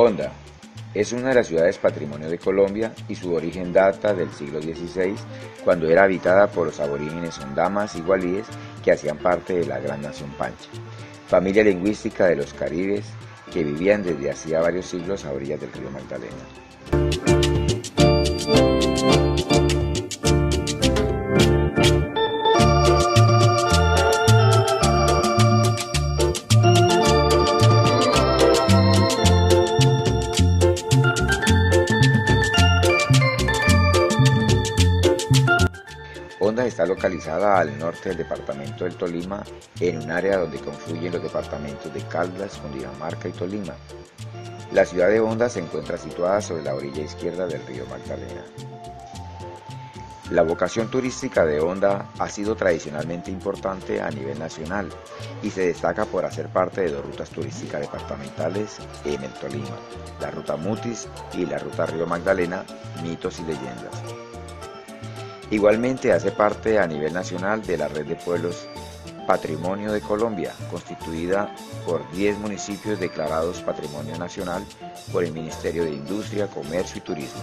Honda es una de las ciudades patrimonio de Colombia y su origen data del siglo XVI, cuando era habitada por los aborígenes hondamas y gualíes que hacían parte de la gran nación Pancha, familia lingüística de los caribes que vivían desde hacía varios siglos a orillas del río Magdalena. Honda está localizada al norte del departamento del Tolima, en un área donde confluyen los departamentos de Caldas, Cundinamarca y Tolima. La ciudad de Honda se encuentra situada sobre la orilla izquierda del río Magdalena. La vocación turística de Honda ha sido tradicionalmente importante a nivel nacional y se destaca por hacer parte de dos rutas turísticas departamentales en el Tolima, la ruta Mutis y la ruta Río Magdalena, mitos y leyendas. Igualmente hace parte a nivel nacional de la red de pueblos Patrimonio de Colombia, constituida por 10 municipios declarados Patrimonio Nacional por el Ministerio de Industria, Comercio y Turismo.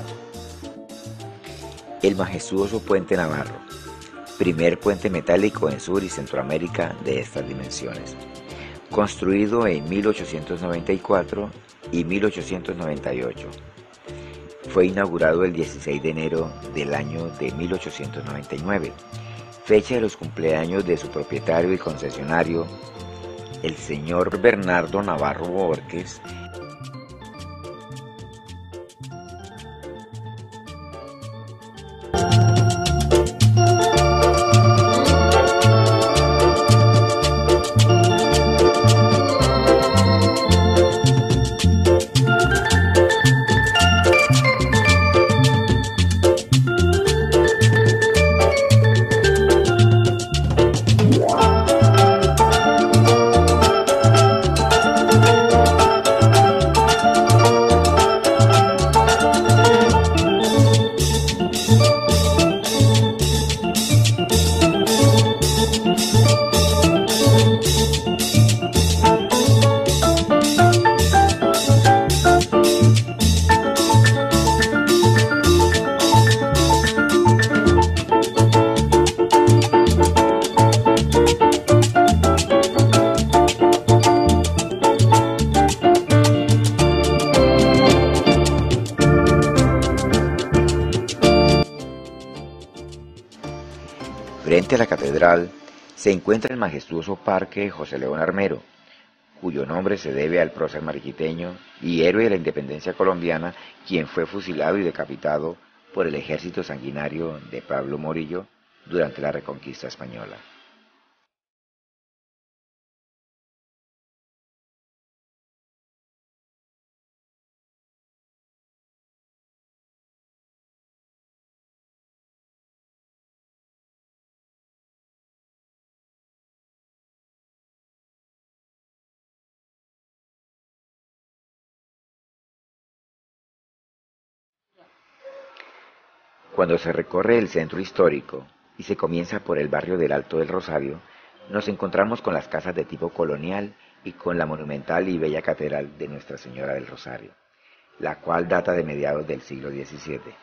El majestuoso Puente Navarro, primer puente metálico en Sur y Centroamérica de estas dimensiones, construido en 1894 y 1898. Fue inaugurado el 16 de enero del año de 1899, fecha de los cumpleaños de su propietario y concesionario, el señor Bernardo Navarro Borges. Frente a la catedral se encuentra el majestuoso Parque José León Armero, cuyo nombre se debe al prócer mariquiteño y héroe de la independencia colombiana, quien fue fusilado y decapitado por el ejército sanguinario de Pablo Morillo durante la Reconquista española. Cuando se recorre el centro histórico y se comienza por el barrio del Alto del Rosario, nos encontramos con las casas de tipo colonial y con la monumental y bella catedral de Nuestra Señora del Rosario, la cual data de mediados del siglo XVII.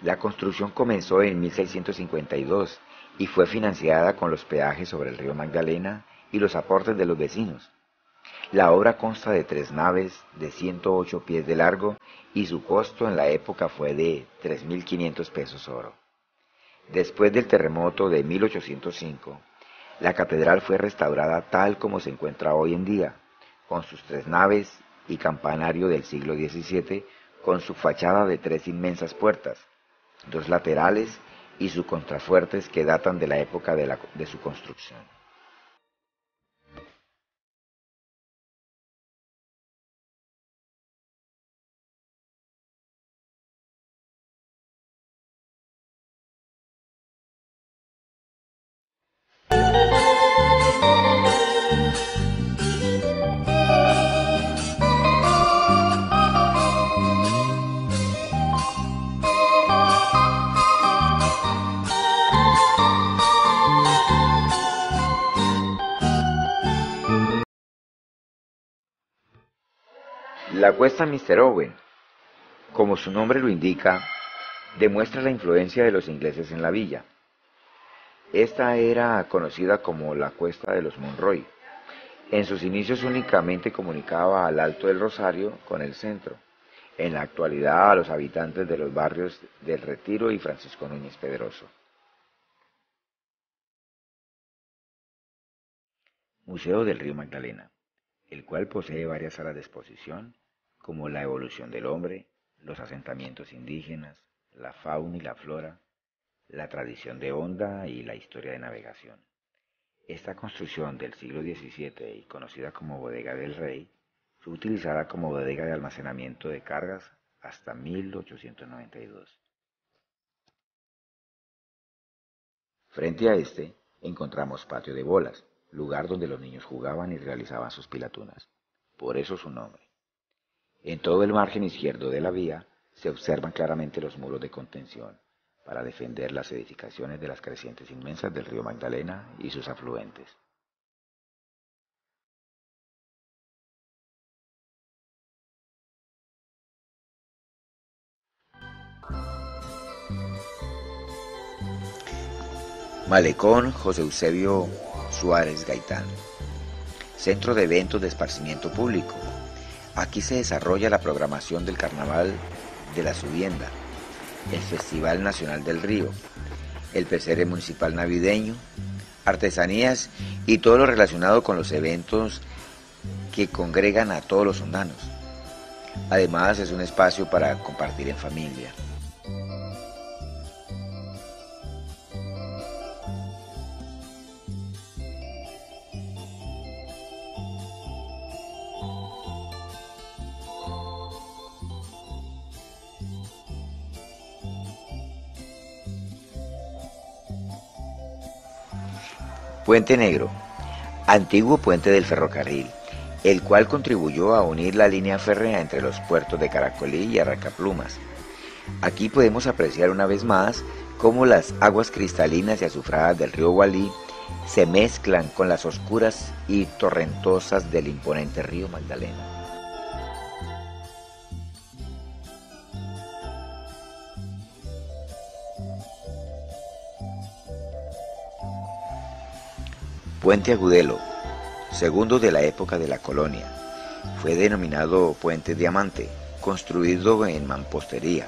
La construcción comenzó en 1652 y fue financiada con los peajes sobre el río Magdalena y los aportes de los vecinos. La obra consta de 3 naves de 108 pies de largo y su costo en la época fue de 3.500 pesos oro. Después del terremoto de 1805, la catedral fue restaurada tal como se encuentra hoy en día, con sus 3 naves y campanario del siglo XVII, con su fachada de 3 inmensas puertas, 2 laterales y sus contrafuertes que datan de la época de su construcción. La cuesta Mr. Owen, como su nombre lo indica, demuestra la influencia de los ingleses en la villa. Esta era conocida como la Cuesta de los Monroy. En sus inicios únicamente comunicaba al Alto del Rosario con el centro. En la actualidad a los habitantes de los barrios del Retiro y Francisco Núñez Pedroso. Museo del Río Magdalena, el cual posee varias salas de exposición, como la evolución del hombre, los asentamientos indígenas, la fauna y la flora, la tradición de Honda y la historia de navegación. Esta construcción del siglo XVII y conocida como Bodega del Rey, fue utilizada como bodega de almacenamiento de cargas hasta 1892. Frente a este encontramos patio de bolas, lugar donde los niños jugaban y realizaban sus pilatunas, por eso su nombre. En todo el margen izquierdo de la vía se observan claramente los muros de contención para defender las edificaciones de las crecientes inmensas del río Magdalena y sus afluentes. Malecón José Eusebio Suárez Gaitán. Centro de eventos de esparcimiento público. Aquí se desarrolla la programación del Carnaval de la Subienda, el Festival Nacional del Río, el pesebre municipal navideño, artesanías y todo lo relacionado con los eventos que congregan a todos los hondanos. Además es un espacio para compartir en familia. Puente Negro, antiguo puente del ferrocarril, el cual contribuyó a unir la línea férrea entre los puertos de Caracolí y Arrancaplumas. Aquí podemos apreciar una vez más cómo las aguas cristalinas y azufradas del río Gualí se mezclan con las oscuras y torrentosas del imponente río Magdalena. Puente Agudelo, segundo de la época de la colonia. Fue denominado Puente Diamante, construido en mampostería.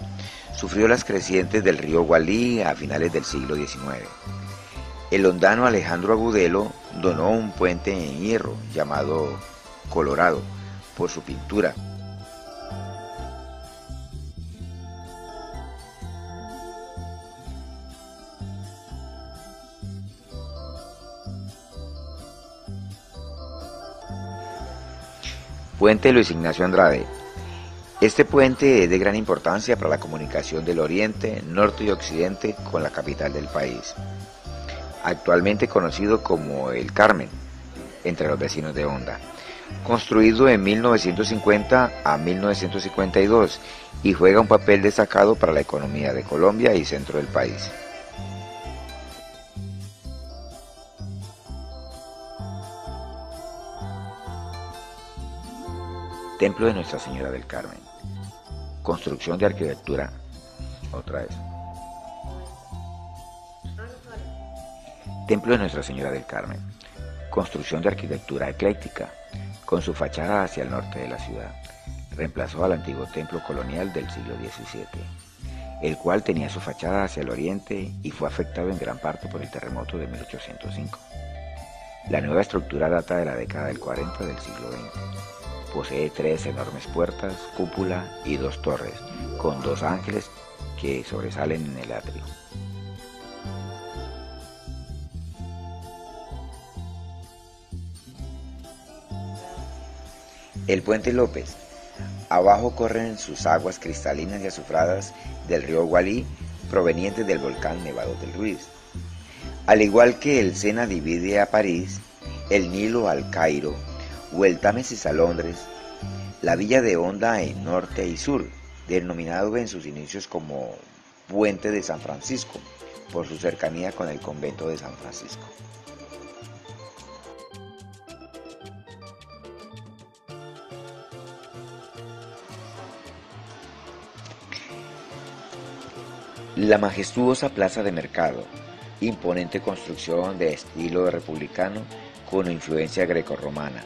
Sufrió las crecientes del río Gualí a finales del siglo XIX. El hondano Alejandro Agudelo donó un puente en hierro llamado Colorado por su pintura. Puente Luis Ignacio Andrade. Este puente es de gran importancia para la comunicación del oriente, norte y occidente con la capital del país, actualmente conocido como El Carmen, entre los vecinos de Honda. Construido en 1950 a 1952 y juega un papel destacado para la economía de Colombia y centro del país. Templo de Nuestra Señora del Carmen. Construcción de arquitectura. Otra vez. Templo de Nuestra Señora del Carmen. Construcción de arquitectura ecléctica, con su fachada hacia el norte de la ciudad. Reemplazó al antiguo templo colonial del siglo XVII, el cual tenía su fachada hacia el oriente y fue afectado en gran parte por el terremoto de 1805. La nueva estructura data de la década del 40 del siglo XX. Posee 3 enormes puertas, cúpula y 2 torres, con 2 ángeles que sobresalen en el atrio. El Puente López. Abajo corren sus aguas cristalinas y azufradas del río Gualí, provenientes del volcán Nevado del Ruiz. Al igual que el Sena divide a París, el Nilo al Cairo, o el Támesis a Londres, la villa de Honda en norte y sur, denominado en sus inicios como Puente de San Francisco, por su cercanía con el convento de San Francisco. La majestuosa plaza de mercado, imponente construcción de estilo republicano con influencia grecorromana,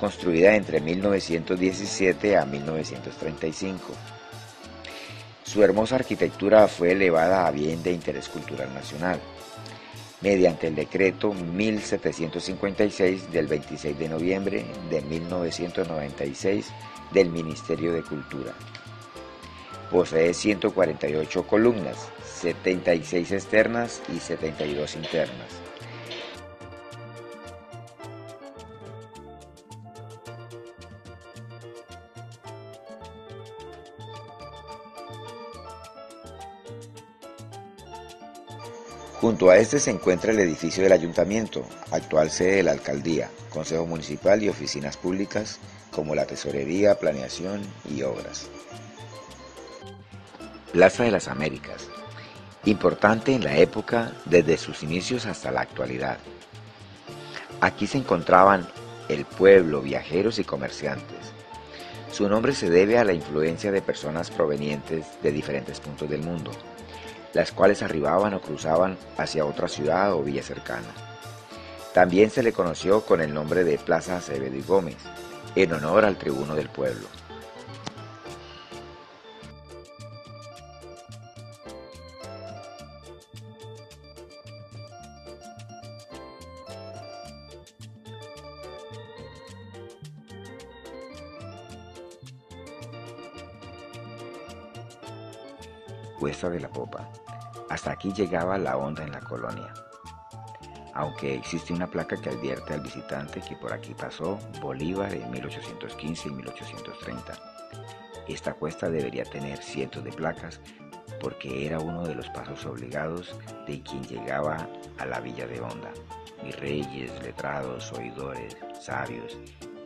construida entre 1917 a 1935. Su hermosa arquitectura fue elevada a bien de interés cultural nacional, mediante el decreto 1756 del 26 de noviembre de 1996 del Ministerio de Cultura. Posee 148 columnas, 76 externas y 72 internas. Junto a este se encuentra el edificio del Ayuntamiento, actual sede de la Alcaldía, Consejo Municipal y oficinas públicas como la Tesorería, Planeación y Obras. Plaza de las Américas, importante en la época desde sus inicios hasta la actualidad. Aquí se encontraban el pueblo, viajeros y comerciantes. Su nombre se debe a la influencia de personas provenientes de diferentes puntos del mundo, las cuales arribaban o cruzaban hacia otra ciudad o villa cercana. También se le conoció con el nombre de Plaza Acevedo y Gómez, en honor al tribuno del pueblo. Cuesta de la Popa. Hasta aquí llegaba la honda en la colonia, aunque existe una placa que advierte al visitante que por aquí pasó Bolívar en 1815 y 1830. Esta cuesta debería tener cientos de placas porque era uno de los pasos obligados de quien llegaba a la villa de Honda. Virreyes, letrados, oidores, sabios,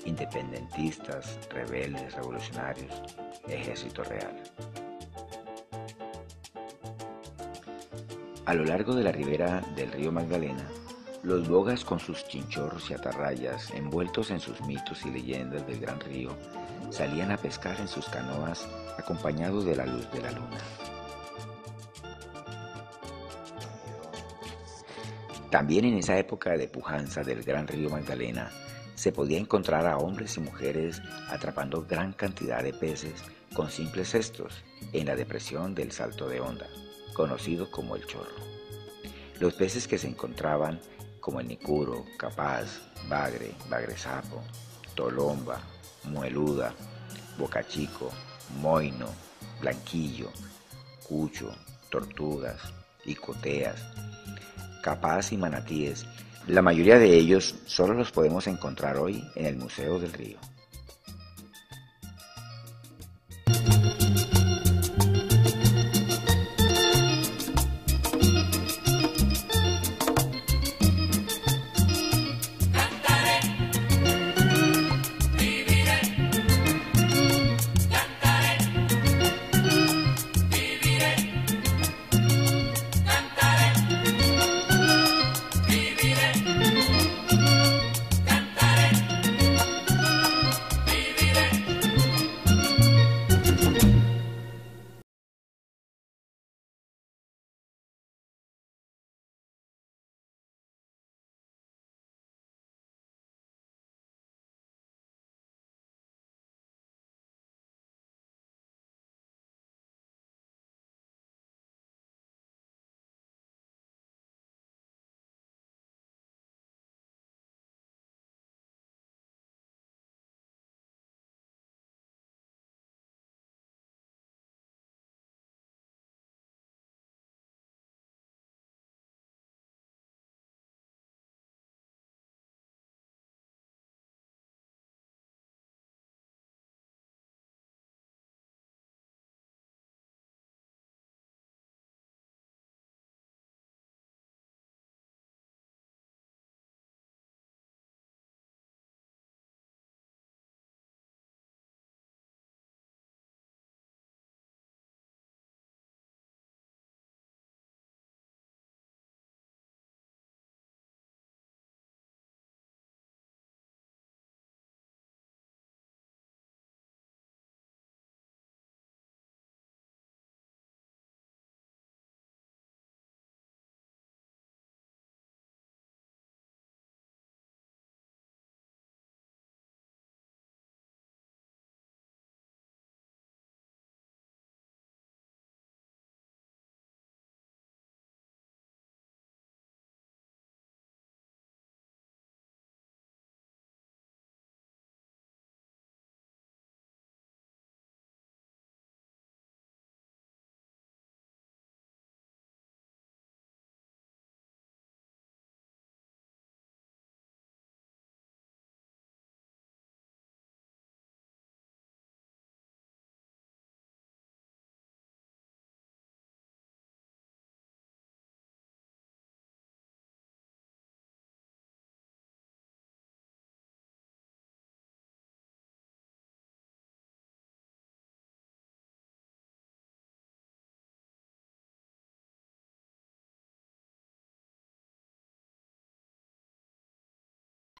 independentistas, rebeldes, revolucionarios, ejército real. A lo largo de la ribera del río Magdalena, los bogas con sus chinchorros y atarrayas, envueltos en sus mitos y leyendas del gran río, salían a pescar en sus canoas acompañados de la luz de la luna. También en esa época de pujanza del gran río Magdalena, se podía encontrar a hombres y mujeres atrapando gran cantidad de peces con simples cestos en la depresión del Salto de Honda, conocido como el Chorro. Los peces que se encontraban, como el nicuro, capaz, bagre, bagresapo, tolomba, mueluda, bocachico, moino, blanquillo, cucho, tortugas, icoteas, capaz y manatíes, la mayoría de ellos solo los podemos encontrar hoy en el Museo del Río.